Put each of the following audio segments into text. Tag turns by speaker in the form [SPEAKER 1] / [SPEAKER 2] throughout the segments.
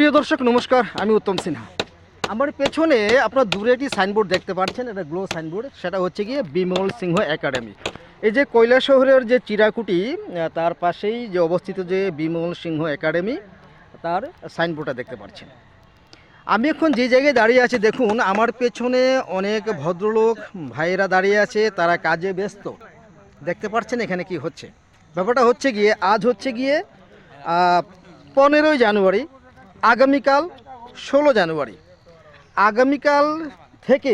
[SPEAKER 1] প্রিয় দর্শক নমস্কার, আমি উত্তম সিনহা। আমার পেছনে আপনারা দূরে একটি সাইনবোর্ড দেখতে পাচ্ছেন, এটা গ্লো সাইনবোর্ড। সেটা হচ্ছে গিয়ে বিমল সিংহ একাডেমি। এই যে কৈলাসহরের যে চিরাকুটি, তার পাশেই যে অবস্থিত যে বিমল সিংহ একাডেমি, তার সাইনবোর্ডটা দেখতে পাচ্ছেন। আমি এখন যে জায়গায় দাঁড়িয়ে আছি, দেখুন আমার পেছনে অনেক ভদ্রলোক ভাইয়েরা দাঁড়িয়ে আছে, তারা কাজে ব্যস্ত। দেখতে পাচ্ছেন এখানে কি হচ্ছে। ব্যাপারটা হচ্ছে গিয়ে আজ হচ্ছে গিয়ে 15ই জানুয়ারি, আগামীকাল 16 জানুয়ারি। আগামীকাল থেকে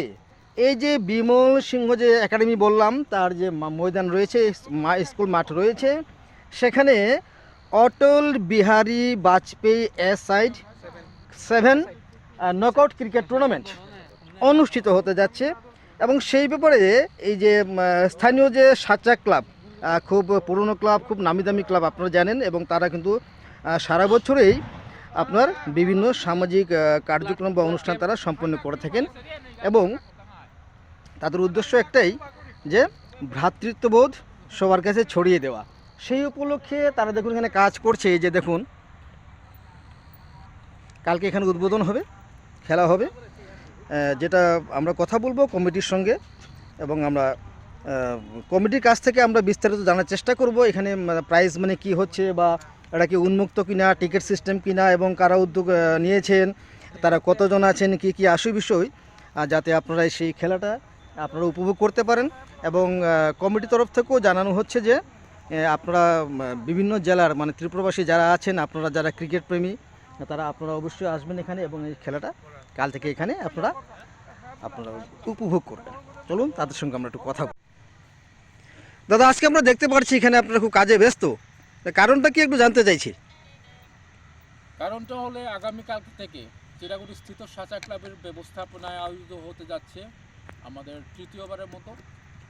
[SPEAKER 1] এই যে বিমল সিংহ যে একাডেমি বললাম, তার যে ময়দান রয়েছে, স্কুল মাঠ রয়েছে, সেখানে Atal Bihari Vajpayee side 7 knockout cricket tournament অনুষ্ঠিত হতে যাচ্ছে। এবং সেই ব্যাপারে এই যে স্থানীয় যে সাচা ক্লাব, খুব পুরনো ক্লাব, খুব নামি দামি ক্লাব আপনারা জানেন, এবং তারা কিন্তু সারা বছরেই আপনার বিভিন্ন সামাজিক কার্যক্রম বা অনুষ্ঠান তারা সম্পন্ন করে থাকেন। এবং তাদের উদ্দেশ্য একটাই, যে ভ্রাতৃত্ববোধ সবার কাছে ছড়িয়ে দেওয়া। সেই উপলক্ষে তারা দেখুন এখানে কাজ করছে। এই যে দেখুন, কালকে এখানে উদ্বোধন হবে, খেলা হবে, যেটা আমরা কথা বলবো কমিটির সঙ্গে, এবং আমরা কমিটির কাছ থেকে আমরা বিস্তারিত জানার চেষ্টা করব। এখানে প্রাইজ মানে কি হচ্ছে, বা এটা কি উন্মুক্ত কিনা, টিকিট সিস্টেম কিনা, এবং কারা উদ্যোগ নিয়েছেন, তারা কতজন আছেন, কি কি আসল বিষয়, যাতে আপনারা সেই খেলাটা আপনারা উপভোগ করতে পারেন। এবং কমিটির তরফ থেকেও জানানো হচ্ছে যে আপনারা বিভিন্ন জেলার মানে ত্রিপুরাবাসী যারা আছেন, আপনারা যারা ক্রিকেট প্রেমী, তারা আপনারা অবশ্যই আসবেন এখানে, এবং এই খেলাটা কাল থেকে এখানে আপনারা উপভোগ করবেন। চলুন তাদের সঙ্গে আমরা একটু কথা বলি। দাদা, আজকে আমরা দেখতে পাচ্ছি এখানে আপনারা খুব কাজে ব্যস্ত, কারণটা কি একটু জানতে চাইছি।
[SPEAKER 2] কারণটা হলে আগামীকাল থেকে চিরাগুড়ি স্থিত সাচা ক্লাবের ব্যবস্থাপনায় আয়োজিত হতে যাচ্ছে আমাদের তৃতীয়বারের মতো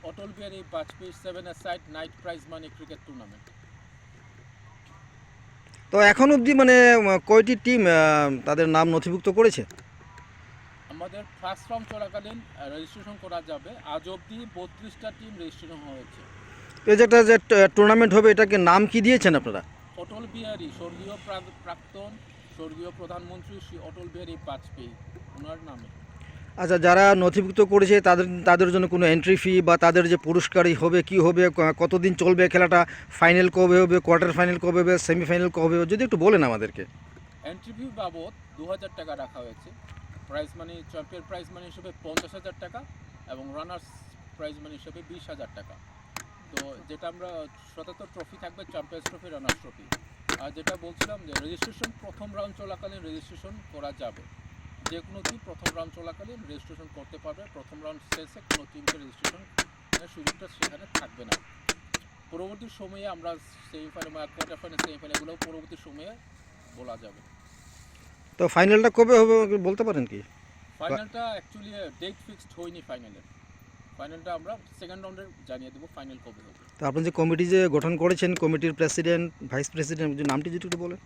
[SPEAKER 2] Atal Bihari Vajpayee 7 night prize money cricket tournament.
[SPEAKER 1] তো এখন অবধি মানে কয়টি টিম তাদের নাম নথিভুক্ত করেছে?
[SPEAKER 2] আমাদের ফার্স্ট রাউন্ড চলাকালীন রেজিস্ট্রেশন করা যাবে। আজ অবধি 32টা টিম রেজিস্ট্রেশন হয়েছে।
[SPEAKER 1] তো এই যে একটা যে টুর্নামেন্ট হবে, এটাকে নাম কি দিয়েছেন আপনারা?
[SPEAKER 2] অটল বিহারী, স্বর্গীয় প্রাক্তন স্বর্গীয় প্রধানমন্ত্রী শ্রী অটল বিহারী বাজপেয়ী, ওনার নামে।
[SPEAKER 1] আচ্ছা, যারা নথিভুক্ত করেছে তাদের জন্য কোনো এন্ট্রি ফি বা তাদের যে পুরস্কারই হবে, কি হবে, কতদিন চলবে খেলাটা, ফাইনাল কবে হবে, কোয়ার্টার ফাইনাল কবে হবে, সেমিফাইনাল কবে হবে, যদি একটু বলেন আমাদেরকে।
[SPEAKER 2] এন্ট্রি ফি বাবদ 2000 টাকা রাখা হয়েছে। Prize money, champion prize money হিসেবে 50,000 টাকা, এবং রানার্স প্রাইজ মানি হিসেবে 20,000 টাকা। তো যেটা আমরা 77 ট্রফি থাকবে, চ্যাম্পিয়ন্স ট্রফি, রানার্স ট্রফি। আর যেটা বলছিলাম যে রেজিস্ট্রেশন প্রথম রাউন্ড চলাকালীন রেজিস্ট্রেশন করা যাবে। যে কোনো টিম প্রথম রাউন্ড চলাকালীন রেজিস্ট্রেশন করতে পারবে। প্রথম রাউন্ড শেষে কোনো টিমকে রেজিস্ট্রেশন সুযোগটা সেখানে থাকবে না। পরবর্তী সময়ে আমরা সেমিফাইনাল বা কোয়ার্টার ফাইনাল, সেমিফাইনালগুলোও পরবর্তী সময়ে বলা যাবে।
[SPEAKER 1] তো ফাইনালটা কবে হবে বলতে পারেন কি?
[SPEAKER 2] ফাইনালটা অ্যাকচুয়ালি ডেট ফিক্সড হয়নি। ফাইনালটা আমরা সেকেন্ড রাউন্ডে জানিয়ে দেবো ফাইনাল কবে হবে।
[SPEAKER 1] তো আপনি যে কমিটি যে গঠন করেছেন, কমিটির প্রেসিডেন্ট, ভাইস প্রেসিডেন্ট, যে নামটি যদি একটু বলেন।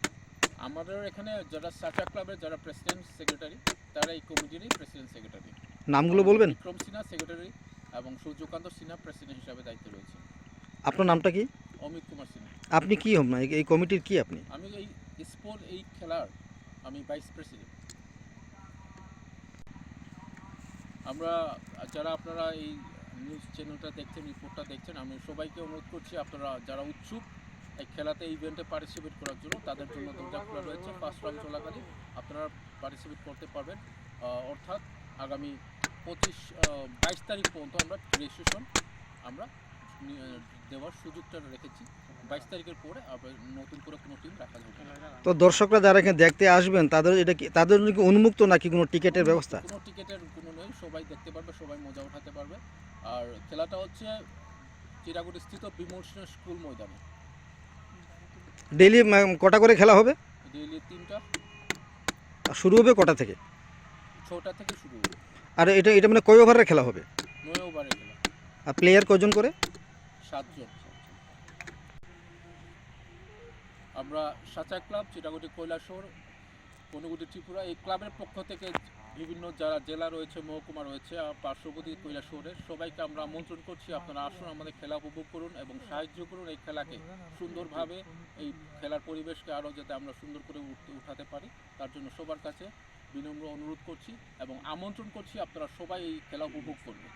[SPEAKER 2] আমাদের এখানে যারা সাচা ক্লাবের যারা প্রেসিডেন্ট সেক্রেটারি, তারা এই কমিটিরই প্রেসিডেন্ট সেক্রেটারি।
[SPEAKER 1] নামগুলো বলবেন।
[SPEAKER 2] বিক্রম সিনহা সেক্রেটারি এবং সূর্যকান্ত সিনহা প্রেসিডেন্ট হিসাবে দায়িত্ব রয়েছে।
[SPEAKER 1] আপনার নামটা কি?
[SPEAKER 2] অমিত কুমার সিনহা।
[SPEAKER 1] আপনি কি হন এই কমিটির কি আপনি?
[SPEAKER 2] আমি এই খেলার আমি ভাইস প্রেসিডেন্ট। আমরা যারা আপনারা এই নিউজ চ্যানেলটা দেখছেন, রিপোর্টটা দেখছেন, আমি সবাইকে অনুরোধ করছি আপনারা যারা উৎসুক এই খেলাতে, ইভেন্টে পার্টিসিপেট করার জন্য, তাদের জন্য দরজা খোলা রয়েছে। ফার্স্ট রাউন্ড চলাকালীন আপনারা পার্টিসিপেট করতে পারবেন। অর্থাৎ আগামী 22 তারিখ পর্যন্ত আমরা রেজিস্ট্রেশন আমরা দেওয়ার সুযোগটা রেখেছি। 22 তারিখের পরে আবার নতুন করে কোনো টিম রাখা যাবে না।
[SPEAKER 1] তো দর্শকরা যারা এখানে দেখতে আসবেন, তাদের জন্য কি উন্মুক্ত নাকি কোনো টিকিটের ব্যবস্থা?
[SPEAKER 2] কোনো টিকিটের কোনো নেই, সবাই দেখতে পারবে, সবাই মজা উঠাতে পারবে। আর খেলাটা হচ্ছে চিরাগুড়ি স্থিত বিমল সিংহ স্কুল ময়দানে।
[SPEAKER 1] ডেইলি কটা করে খেলা হবে?
[SPEAKER 2] ডেইলি 3টা।
[SPEAKER 1] আর শুরু হবে কটা থেকে?
[SPEAKER 2] 6টা থেকে শুরু হবে।
[SPEAKER 1] আর এটা মানে কয় ওভারের খেলা হবে?
[SPEAKER 2] 9 ওভারের খেলা।
[SPEAKER 1] আর প্লেয়ার কজন করে?
[SPEAKER 2] 7 জন। আমরা সাচা ক্লাব, চিটাগুটি কৈলাসহর, কনুগুটি ত্রিপুরা, এই ক্লাবের পক্ষ থেকে বিভিন্ন যারা জেলা রয়েছে, মহকুমা রয়েছে, পার্শ্ববর্তী কৈলাসহরের সবাইকে আমরা আমন্ত্রণ করছি, আপনারা আসুন, আমাদের খেলা উপভোগ করুন এবং সাহায্য করুন এই খেলাকে সুন্দরভাবে, এই খেলার পরিবেশকে আরও যাতে আমরা সুন্দর করে উঠাতে পারি, তার জন্য সবার কাছে বিনম্র অনুরোধ করছি এবং আমন্ত্রণ করছি, আপনারা সবাই এই খেলা উপভোগ করবেন।